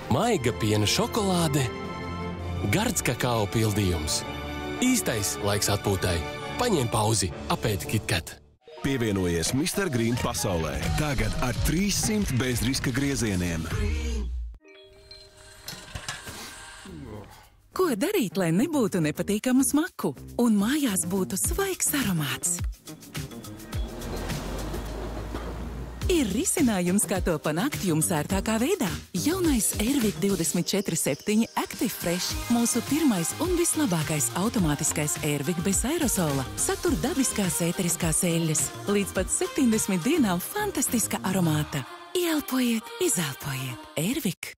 maiga piena šokolāde, gards kakao pildījums. Īstais laiks atpūtai. Paņem pauzi, apēdi KitKat. Pievienojies Mr. Green pasaulē. Tagad ar 300 bezriska griezieniem. Ko darīt, lai nebūtu nepatīkamu smaku un mājās būtu svaigs aromāts? Ir risinājums, kā to panākt jums ērtākā veidā. Jaunais Airwick 24/7 Active Fresh, mūsu pirmais un vislabākais automātiskais Airwick bez aerosola, satur dabiskās ēteriskās eļļas. Līdz pat 70 dienām fantastiska aromāta. Ieelpojiet, izelpojiet. Airwick.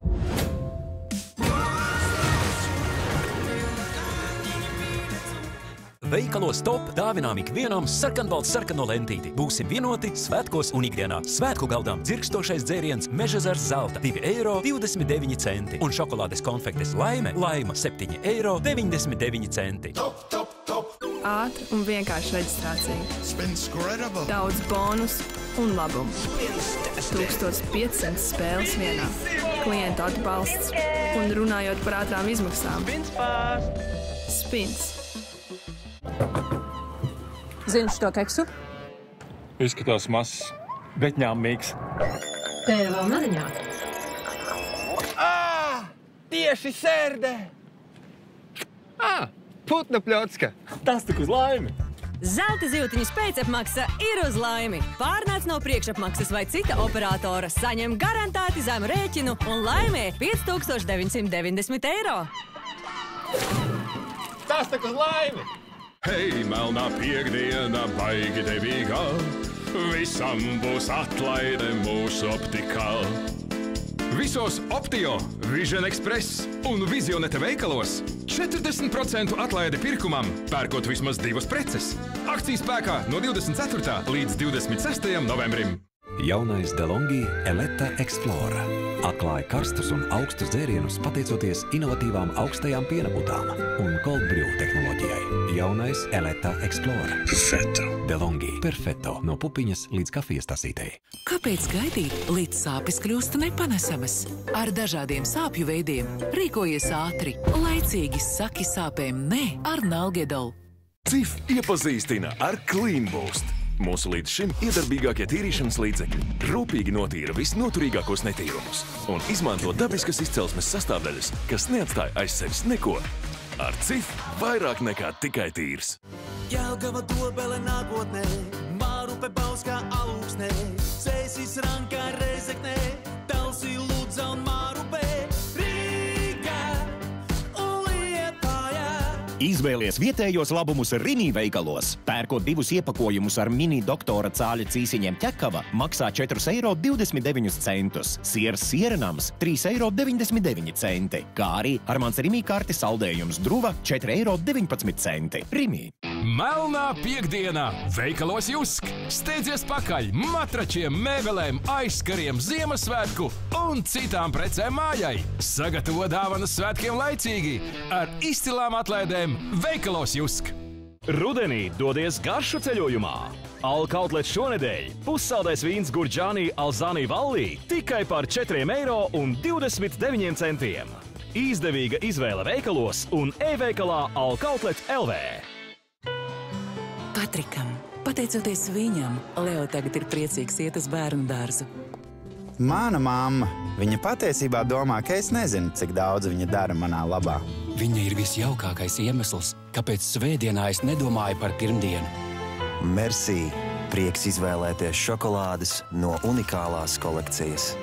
Veikalos Top dāvinām ikvienam sarkanbalts sarkano lentīti. Būsim vienoti svētkos un ikdienā. Svētku galdām dzirkstošais dzēriens Mežezars zelta 2,29 € un šokolādes konfektes Laime Laima 7,99 €. Top, top, top! Ātra un vienkārša reģistrācija. Daudz bonus un labumu. 1500 spēles vienā. Klientu atbalsts un runājot par ātrām izmaksām. Spins. Zini šo keksu? Izskatās mazs, bet ņēmīgs. Tev vēl nedaņāk. Tieši sērdē! Putna pļocka! Tas tik uz laimi! Zelta zivtiņas pēcapmaksa ir uz laimi. Pārnāc no priekšapmaksas vai cita operatora, saņem garantēti zemu rēķinu un laimē 5990 €. Tas tik uz laimi! Hei, melnā piekdiena, baigi devīgā, visam būs atlaide mūsu optikā. Visos Optio, Vision Express un Vizionete veikalos 40% atlaide pirkumam, pērkot vismaz 2 preces. Akcijas spēkā no 24. līdz 26. novembrim. Jaunais DeLonghi Eletta Explora atklāja karstus un augstus dzērienus pateicoties inovatīvām augstajām piena putām un cold brew tehnoloģijai. Jaunais Eletta Explora. Perfetto. DeLonghi Perfetto no pupiņas līdz kafijas tasītei. Kāpēc gaidīt, līdz sāpes kļūst nepanesamas? Ar dažādiem sāpju veidiem rīkojies ātri, laicīgi saki sāpēm ne ar Nalgedolu. Cif iepazīstina ar Clean Boost. Mūsu līdz šim iedarbīgākie tīrīšanas līdzekļi rūpīgi notīra visnoturīgākos netīrumus un izmanto dabiskas izcelsmes sastāvdaļas, kas neatstāja aiz sevis neko. Ar Cif vairāk nekā tikai tīrs. Jelgava Dobele nākotnē, Mārupe Bauskā Alūksnē, Cēsis Rankā Reizeknē, Talsī Lūdza un Mārupe, Rīgā un Liepājā. Izvēlies vietējos labumus Rimi veikalos. Pērkot 2 iepakojumus ar mini doktora cāļa cīsiņiem ķekava, maksā 4,29 €. Sieras sierenams 3,99 €. Kā arī ar mans Rimi karti saldējums druva 4,19 €. Rimi. Melnā piekdiena veikalos Jusk. Steidzies pakaļ matračiem, mēbelēm, aizskariem, Ziemassvētku un citām precēm mājai. Sagatavo dāvanas svētkiem laicīgi ar izcilām atlaidēm veikalos Jusk. Rudenī dodies garšu ceļojumā. Alkautlets šonedēļ pussaldais vīns Gurģānī Alzānī Vallī tikai par 4,29 €. Izdevīga izvēle veikalos un e-veikalā Alkautlet LV. Patrikam, pateicoties viņam, Leo tagad ir priecīgs iet uz bērnu dārzu. Mana mamma, viņa patiesībā domā, ka es nezinu, cik daudz viņa dara manā labā. Viņa ir visjaukākais iemesls, kāpēc svētdienā es nedomāju par pirmdienu. Merci! Prieks izvēlēties šokolādes no unikālās kolekcijas.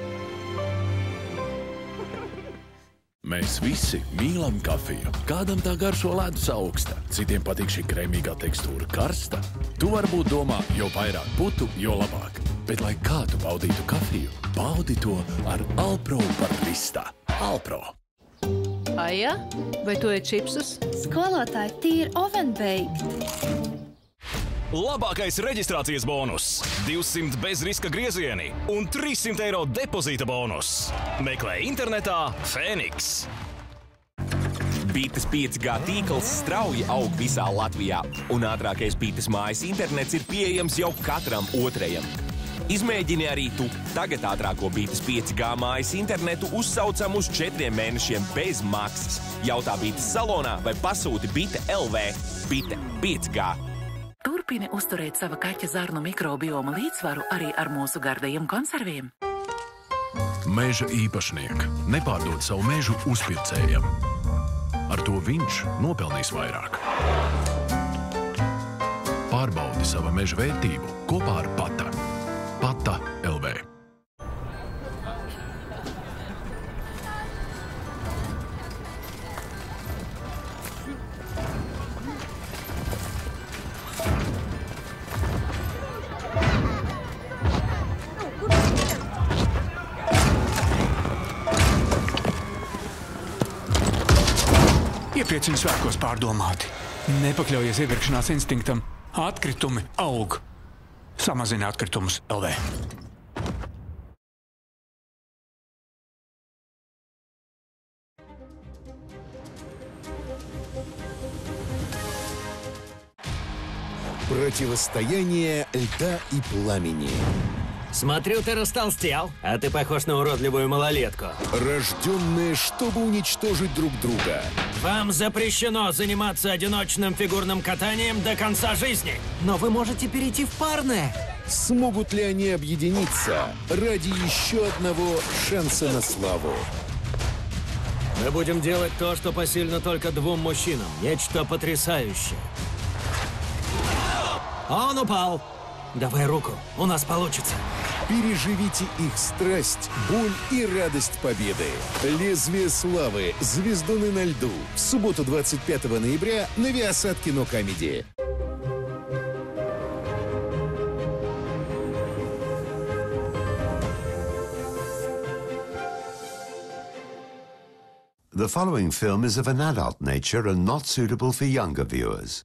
Mēs visi mīlam kafiju. Kādam tā garšo ledus augsta, citiem patīk šī krēmīgā tekstūra karsta. Tu varbūt domā, jo vairāk putu, jo labāk. Bet, lai kā tu baudītu kafiju, baudi to ar Alpro barista. Alpro. Aija, vai tu ēd čipsus? Skolotāji, tīri ovenbaked. Labākais reģistrācijas bonus, 200 bezriska griezieni un 300 € depozīta bonus. Meklē internetā Fēniks. Bites 5G tīkls strauji aug visā Latvijā, un ātrākais Bites mājas internets ir pieejams jau katram otrajam. Izmēģini arī tu. Tagad ātrāko Bītes 5G mājas internetu uzsaucam uz 4 mēnešiem bez maksas. Jautā Bītes salonā vai pasūti Bite LV. Bite 5G. Turpini uzturēt sava kaķa zarnu mikrobioma līdzsvaru arī ar mūsu gardajiem konserviem. Meža īpašnieki nepārdod savu mežu uzpircējiem. Ar to viņš nopelnīs vairāk. Pārbaudi sava meža vērtību kopā ar Pata. Pata LV. Iepriecini svētkos pārdomāti. Nepakļaujies iepirkšanās instinktam. Atkritumi aug. Samazini atkritumus LV. Противостояние льда и пламени. Смотрю, ты растолстел, а ты похож на уродливую малолетку. Рожденные, чтобы уничтожить друг друга. Вам запрещено заниматься одиночным фигурным катанием до конца жизни. Но вы можете перейти в парное. Смогут ли они объединиться ради еще одного шанса на славу? Мы будем делать то, что посильно только 2 мужчинам. Нечто потрясающее. Он упал. Давай руку, у нас получится. Переживите их страсть, боль и радость победы. «Лезвие славы. Звездуны на льду». В субботу 25 ноября на Viasat Kino Comedy. The following film is of an adult nature and not suitable for younger viewers.